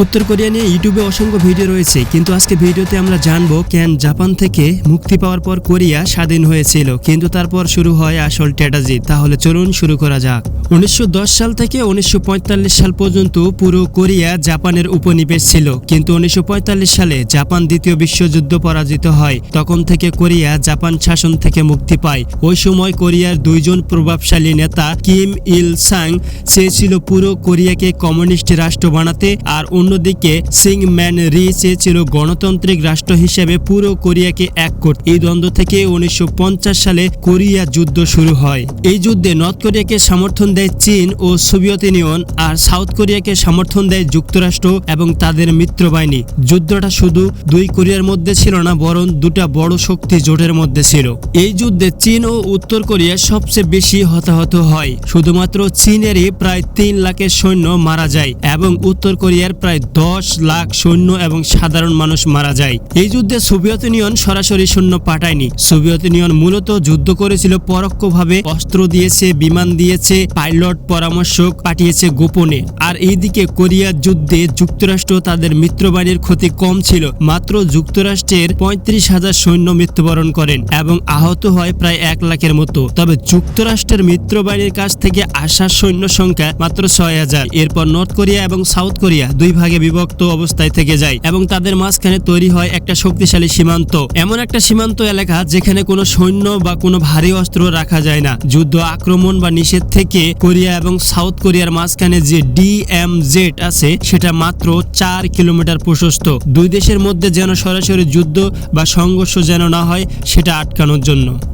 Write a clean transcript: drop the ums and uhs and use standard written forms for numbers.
উত্তর কোরিয়া নিয়ে ইউটিউবে অসংখ্য ভিডিও রয়েছে, কিন্তু আজকে ভিডিওতে আমরা জানবো কেন জাপান থেকে মুক্তি পাওয়ার পর কোরিয়া স্বাধীন হয়েছিল, কিন্তু তারপর শুরু হয় আসল ট্র্যাজেডি। তাহলে চলুন শুরু করা যাক। 1910 সাল থেকে 1945 সাল পর্যন্ত পুরো কোরিয়া জাপানের উপনিবেশ ছিল, কিন্তু 1945 সালে জাপান দ্বিতীয় বিশ্বযুদ্ধ পরাজিত হয়। তখন থেকে কোরিয়া জাপান শাসন থেকে মুক্তি পায়। ওই সময় কোরিয়ার দুইজন প্রভাবশালী নেতা কিম ইল সাং চেয়েছিল পুরো কোরিয়াকে কমিউনিস্ট রাষ্ট্র বানাতে, আর অন্যদিকে সিং ম্যান রি চেয়েছিল গণতান্ত্রিক রাষ্ট্র হিসেবে পুরো কোরিয়াকে এক করতে। এই দ্বন্দ্ব থেকে 1950 সালে কোরিয়া যুদ্ধ শুরু হয়। এই যুদ্ধে নর্থ কোরিয়াকে সমর্থন দেয় চীন ও সোভিয়েত ইউনিয়ন, আর সাউথ কোরিয়াকে সমর্থন দেয় যুক্তরাষ্ট্র এবং তাদের মিত্রবাহিনী। যুদ্ধটা শুধু দুই কোরিয়ার মধ্যে ছিল না, বরং দুটা বড় শক্তি জোটের মধ্যে ছিল। এই যুদ্ধে চীন ও উত্তর কোরিয়া সবচেয়ে বেশি হতাহত হয়। শুধুমাত্র চীনেরই প্রায় 3 লাখের সৈন্য মারা যায় এবং উত্তর কোরিয়ার প্রায় 10 লাখ সৈন্য এবং সাধারণ মানুষ মারা যায়। এই যুদ্ধে সোভিয়েত ইউনিয়ন সরাসরি সৈন্য পাঠায়নি। সোভিয়েত ইউনিয়ন মূলত যুদ্ধ করেছিল পরোক্ষভাবে, অস্ত্র দিয়েছে, বিমান দিয়েছে, পাইলট পরামর্শক পাঠিয়েছে গোপনে। আর এইদিকে কোরিয়ার যুদ্ধে যুক্তরাষ্ট্র তাদের মিত্রবাহিনীর ক্ষতি কম ছিল। মাত্র যুক্তরাষ্ট্রের 35,000 সৈন্য মৃত্যুবরণ করেন এবং আহত হয় প্রায় 1 লাখের মতো। তবে যুক্তরাষ্ট্রের মিত্রবাহিনীর কাছ থেকে আসা সৈন্য সংখ্যা মাত্র 6,000। এরপর নর্থ কোরিয়া এবং সাউথ কোরিয়া দুই ভাগে বিভক্ত অবস্থায় থেকে যায় এবং তাদের মাঝখানে তৈরি হয় একটা শক্তিশালী সীমান্ত। এমন একটা সীমান্ত এলাকা যেখানে কোনো সৈন্য বা কোনো ভারী অস্ত্র রাখা যায় না। যুদ্ধ, আক্রমণ বা নিষেধ থেকে কোরিয়া এবং সাউথ কোরিয়ার মাঝখানে যে DMZ আছে সেটা মাত্র 4 কিলোমিটার প্রশস্ত। দুই দেশের মধ্যে যেন সরাসরি যুদ্ধ বা সংঘর্ষ যেন না হয় সেটা আটকানোর জন্য।